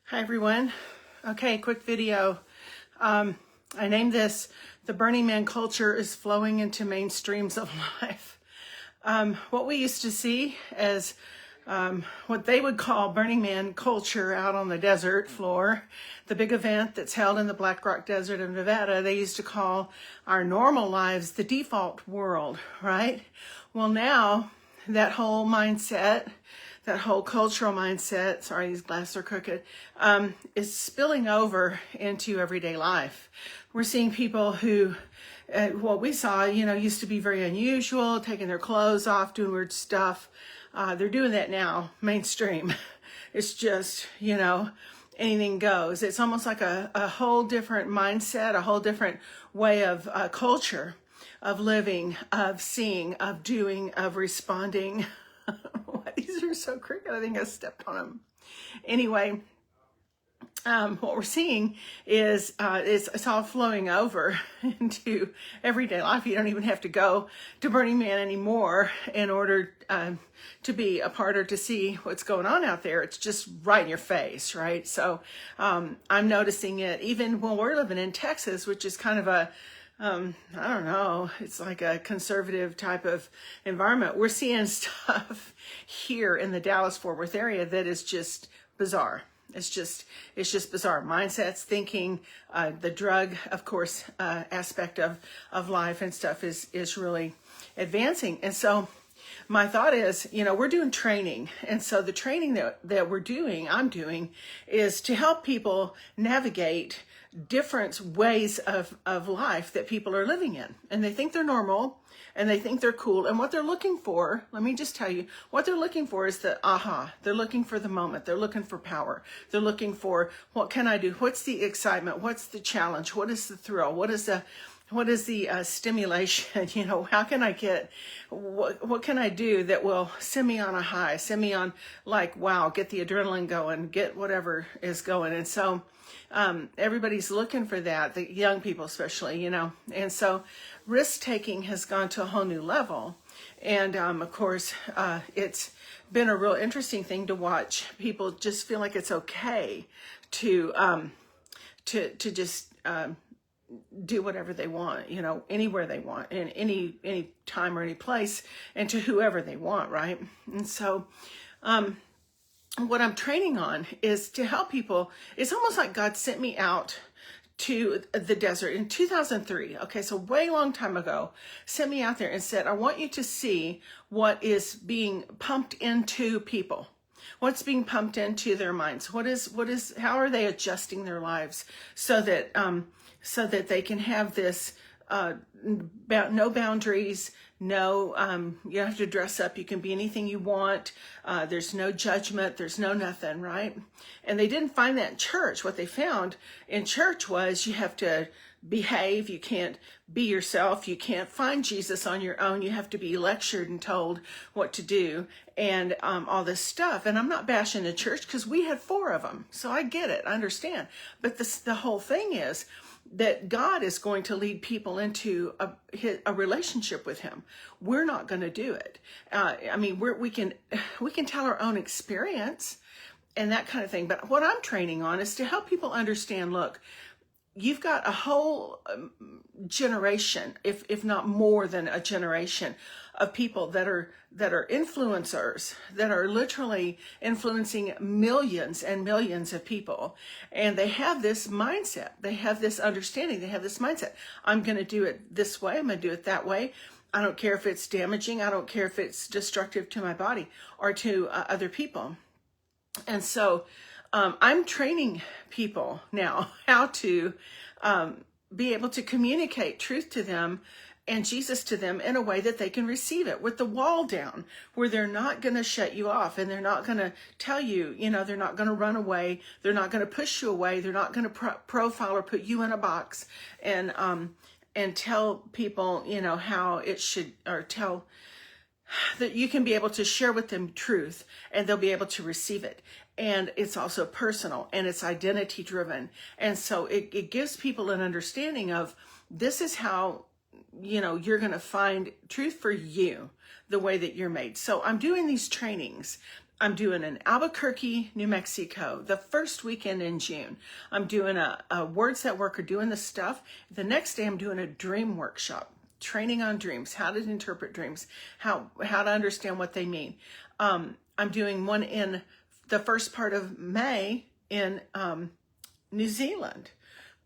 Hi everyone. Okay, quick video. I named this "The Burning Man Culture is Flowing into Mainstreams of Life." What we used to see as what they would call Burning Man culture out on the desert floor, the big event that's held in the Black Rock Desert of Nevada, they used to call our normal lives the default world, right? Well, now that whole mindset, that whole cultural mindset, sorry, these glasses are crooked, is spilling over into everyday life. We're seeing people who, what we saw, used to be very unusual, taking their clothes off, doing weird stuff. They're doing that now, mainstream. It's just, anything goes. It's almost like a whole different mindset, a whole different way of culture, of living, of seeing, of doing, of responding. These are so crooked. I think I stepped on them. Anyway, what we're seeing is it's all flowing over into everyday life. You don't even have to go to Burning Man anymore in order to be a part or to see what's going on out there. It's just right in your face, right? So I'm noticing it even when we're living in Texas, which is kind of a I don't know, it's like a conservative type of environment. We're seeing stuff here in the Dallas-Fort Worth area that is just bizarre. It's just bizarre. Mindsets, thinking, the drug, of course, aspect of life and stuff is really advancing. And so my thought is, we're doing training. And so the training that I'm doing is to help people navigate different ways of life that people are living in. And they think they're normal and they think they're cool. And what they're looking for, let me just tell you, what they're looking for is the aha. They're looking for the moment. They're looking for power. They're looking for, what can I do? What's the excitement? What's the challenge? What is the thrill? What is the stimulation? How can I get, what can I do that will send me on a high, send me on like, wow, get the adrenaline going, get whatever is going. And so everybody's looking for that, the young people especially, and so risk taking has gone to a whole new level. And of course, it's been a real interesting thing to watch people just feel like it's okay to just do whatever they want, anywhere they want, in any time or any place, and to whoever they want, right? And so what I'm training on is to help people. It's almost like God sent me out to the desert in 2003. Okay, so way long time ago, sent me out there and said, I want you to see what is being pumped into people. What's being pumped into their minds? How are they adjusting their lives so that they can have this no boundaries, no, you don't have to dress up. You can be anything you want. There's no judgment. There's no nothing, right? And they didn't find that in church. What they found in church was you have to behave. You can't be yourself. You can't find Jesus on your own. You have to be lectured and told what to do and all this stuff. And I'm not bashing the church because we had 4 of them. So I get it. I understand. But the whole thing is that God is going to lead people into a relationship with Him. We're not going to do it. We can tell our own experience and that kind of thing. But what I'm training on is to help people understand, look, you've got a whole generation, if not more than a generation, of people that are influencers, that are literally influencing millions and millions of people. And they have this mindset. They have this understanding. They have this mindset. I'm going to do it this way. I'm going to do it that way. I don't care if it's damaging. I don't care if it's destructive to my body or to other people. And so I'm training people now how to be able to communicate truth to them and Jesus to them in a way that they can receive it with the wall down, where they're not going to shut you off and they're not going to tell you, they're not going to run away. They're not going to push you away. They're not going to profile or put you in a box and tell people, how it should, or tell that you can be able to share with them truth and they'll be able to receive it. And it's also personal and it's identity driven. And so it gives people an understanding of this is how, you're going to find truth for you, the way that you're made. So I'm doing these trainings I'm doing an Albuquerque, New Mexico, the first weekend in June. I'm doing a Words That Work or doing the stuff. The next day I'm doing a dream workshop, training on dreams, how to interpret dreams, how to understand what they mean. I'm doing one in the first part of May in New Zealand.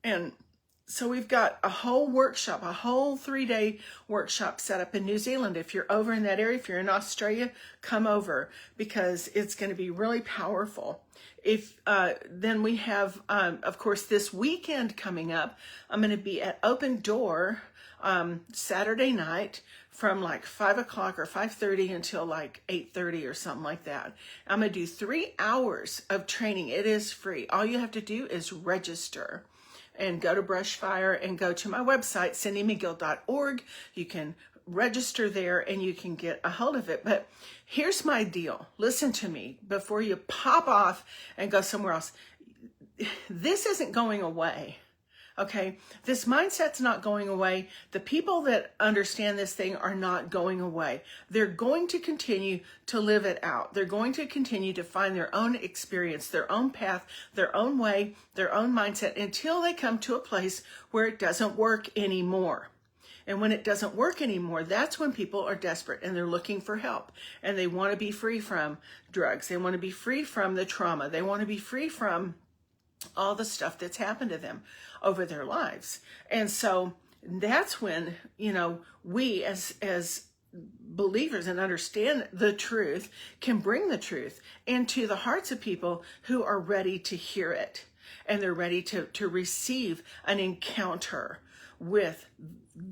And so we've got a whole workshop, a whole 3-day workshop set up in New Zealand. If you're over in that area, if you're in Australia, come over because it's going to be really powerful. If then we have, of course, this weekend coming up, I'm going to be at Open Door Saturday night from like 5 o'clock or 5:30 until like 8:30 or something like that. I'm going to do 3 hours of training. It is free. All you have to do is register and go to Brushfire and go to my website, cindymcgill.org. You can register there and you can get a hold of it. But here's my deal. Listen to me before you pop off and go somewhere else. This isn't going away. Okay, this mindset's not going away. The people that understand this thing are not going away. They're going to continue to live it out. They're going to continue to find their own experience, their own path, their own way, their own mindset until they come to a place where it doesn't work anymore. And when it doesn't work anymore, that's when people are desperate and they're looking for help and they want to be free from drugs. They want to be free from the trauma. They want to be free from all the stuff that's happened to them over their lives. And so that's when, you know, we as believers and understand the truth can bring the truth into the hearts of people who are ready to hear it. And they're ready to receive an encounter with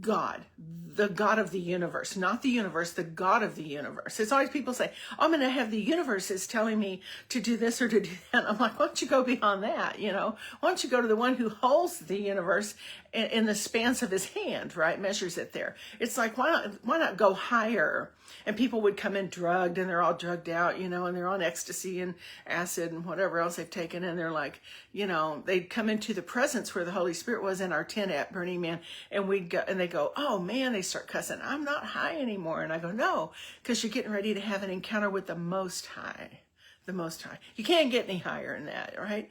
God, the God of the universe, not the universe, the God of the universe. It's always people say, I'm going to have the universe is telling me to do this or to do that. I'm like, why don't you go beyond that? You know, why don't you go to the one who holds the universe in the spans of his hand, right? Measures it there. It's like, why not go higher? And people would come in drugged and they're all drugged out, you know, and they're on ecstasy and acid and whatever else they've taken. And they're like, you know, they'd come into the presence where the Holy Spirit was in our tent at Burning Man. And we'd go, and they go, oh man, they start cussing. I'm not high anymore. And I go, no, because you're getting ready to have an encounter with the Most High, the Most High. You can't get any higher than that, right?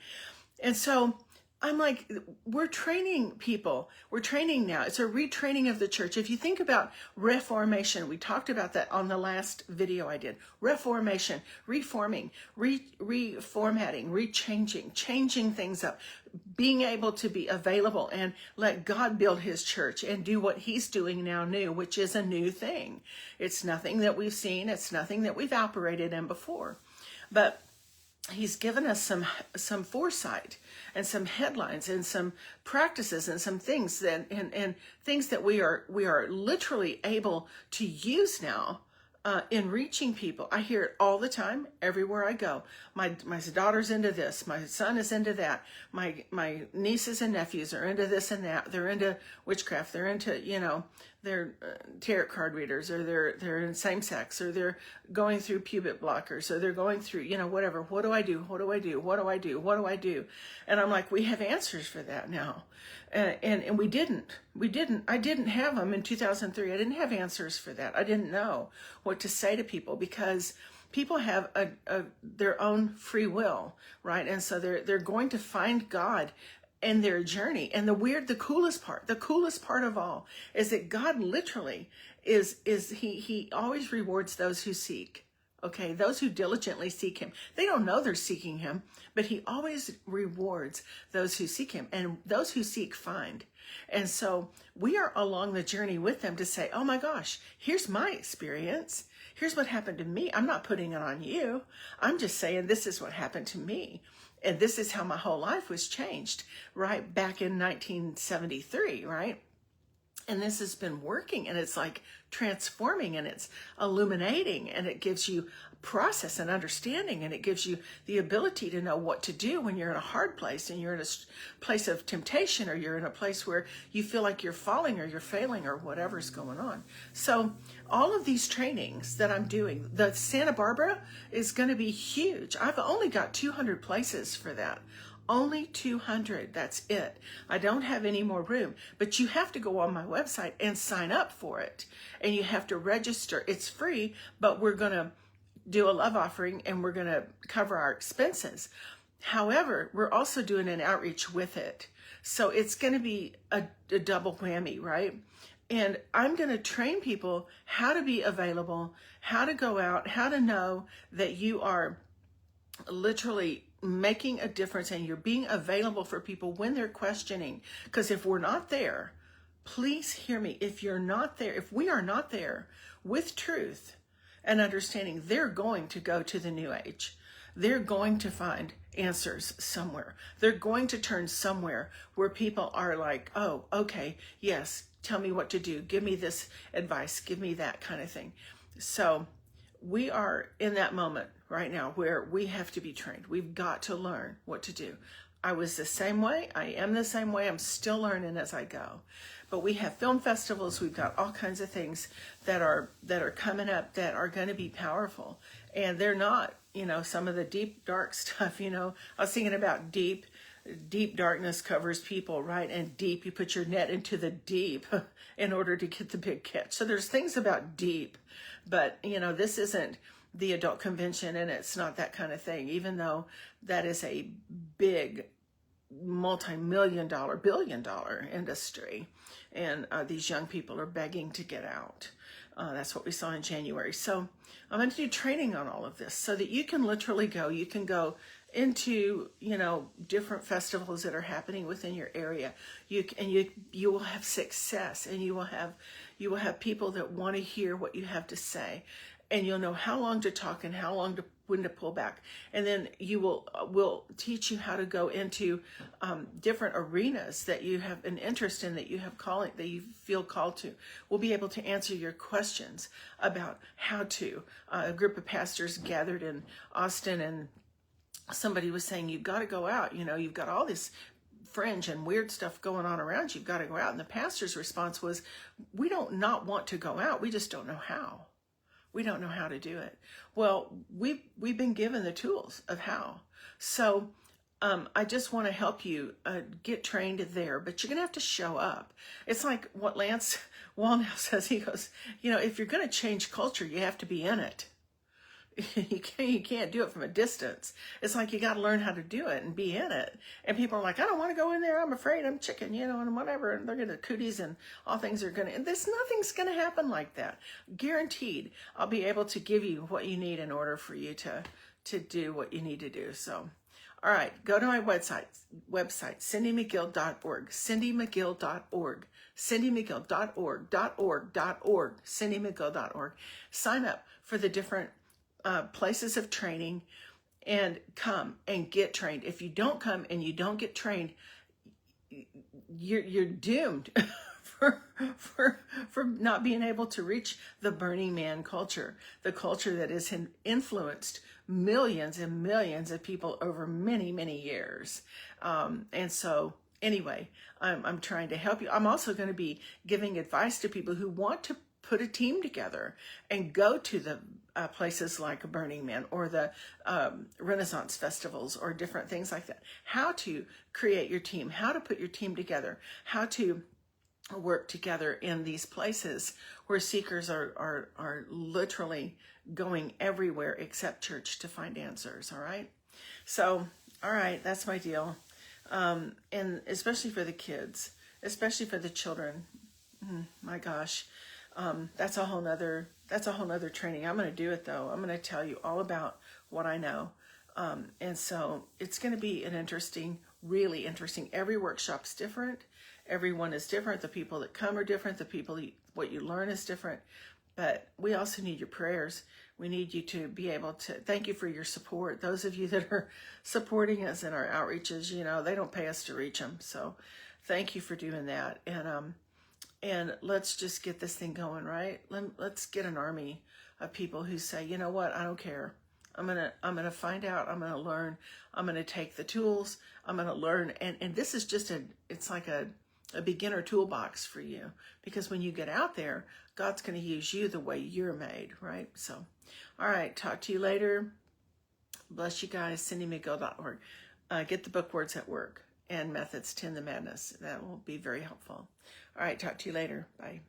And so I'm like, we're training people. We're training now. It's a retraining of the church. If you think about reformation, we talked about that on the last video I did. Reformation, reforming, reformatting, rechanging, changing things up, being able to be available and let God build his church and do what he's doing now new, which is a new thing. It's nothing that we've seen. It's nothing that we've operated in before. But he's given us some foresight and some headlines and some practices and some things that and things that we are literally able to use now in reaching people. I hear it all the time, everywhere I go. My daughter's into this. My son is into that. My nieces and nephews are into this and that. They're into witchcraft. They're into, you know, they're tarot card readers, or they're in same sex, or they're going through pubic blockers, or they're going through, you know, whatever. What do I do? What do I do? What do I do? What do I do? And I'm like, we have answers for that now. And we didn't. I didn't have them in 2003. I didn't have answers for that. I didn't know what to say to people because people have their own free will, right? And so they're going to find God in their journey. And the coolest part of all is that God literally is he always rewards those who seek. Okay, those who diligently seek him. They don't know they're seeking him, but he always rewards those who seek him, and those who seek find. And so we are along the journey with them to say, oh my gosh, here's my experience. Here's what happened to me. I'm not putting it on you. I'm just saying this is what happened to me. And this is how my whole life was changed, right? Back in 1973, right? And this has been working, and it's like transforming, and it's illuminating, and it gives you process and understanding, and it gives you the ability to know what to do when you're in a hard place and you're in a place of temptation, or you're in a place where you feel like you're falling or you're failing or whatever's going on. So all of these trainings that I'm doing, the Santa Barbara is going to be huge. I've only got 200 places for that. Only 200, that's it. I don't have any more room, but you have to go on my website and sign up for it, and you have to register. It's free, but we're going to do a love offering and we're going to cover our expenses. However, we're also doing an outreach with it. So it's going to be a double whammy, right? And I'm going to train people how to be available, how to go out, how to know that you are literally making a difference and you're being available for people when they're questioning. Because if we're not there, please hear me, if we are not there with truth and understanding, they're going to go to the New Age. They're going to find answers somewhere. They're going to turn somewhere where people are like, oh, okay, yes, tell me what to do. Give me this advice. Give me that kind of thing. So we are in that moment right now where we have to be trained. We've got to learn what to do. I was the same way. I am the same way. I'm still learning as I go. But we have film festivals. We've got all kinds of things that are coming up that are going to be powerful. And they're not, some of the deep, dark stuff, I was thinking about deep darkness covers people, right? And deep, you put your net into the deep in order to get the big catch. So there's things about deep, but this isn't the adult convention and it's not that kind of thing, even though that is a big multi-million-dollar, billion-dollar industry. And these young people are begging to get out. That's what we saw in January. So I'm going to do training on all of this so that you can literally go. You can go into, different festivals that are happening within your area. You will have success, and you will have people that want to hear what you have to say. And you'll know how long to talk and when to pull back. And then we'll teach you how to go into different arenas that you have an interest in, that you feel called to. We'll be able to answer your questions about how to. A group of pastors gathered in Austin, and somebody was saying, you've got to go out. You've got all this fringe and weird stuff going on around you. You've got to go out. And the pastor's response was, we don't not want to go out. We just don't know how. We don't know how to do it. Well, we've been given the tools of how. So I just want to help you get trained there, but you're going to have to show up. It's like what Lance Wallnau says. He goes, if you're going to change culture, you have to be in it. You can't do it from a distance. It's like you got to learn how to do it and be in it. And people are like, I don't want to go in there. I'm afraid I'm chicken, and whatever. And they're going to cooties and all things are going to, and nothing's going to happen like that. Guaranteed. I'll be able to give you what you need in order for you to do what you need to do. So, all right, go to my website, cindymcgill.org, cindymcgill.org, cindymcgill.org, cindymcgill.org. Sign up for the different places of training and come and get trained. If you don't come and you don't get trained, you're doomed for not being able to reach the Burning Man culture, the culture that has influenced millions and millions of people over many, many years. And so anyway, I'm trying to help you. I'm also going to be giving advice to people who want to put a team together and go to the places like Burning Man or the Renaissance festivals or different things like that. How to create your team, how to put your team together, how to work together in these places where seekers are literally going everywhere except church to find answers. All right. So, all right, that's my deal. And especially for the kids, especially for the children. My gosh. That's a whole nother training. I'm going to do it though. I'm going to tell you all about what I know. And so it's going to be an interesting, really interesting. Every workshop's different. Everyone is different. The people that come are different. What you learn is different. But we also need your prayers. We need you to be able to, thank you for your support. Those of you that are supporting us in our outreaches, they don't pay us to reach them. So thank you for doing that. And let's just get this thing going, right? Let's get an army of people who say, you know what, I don't care. I'm gonna find out. I'm gonna learn. I'm gonna take the tools. I'm gonna learn. And this is just it's like a beginner toolbox for you, because when you get out there, God's gonna use you the way you're made, right? So, all right, talk to you later. Bless you guys. cindymcgill.org. Get the book Words at Work and Methods to End the Madness. That will be very helpful. All right, talk to you later. Bye.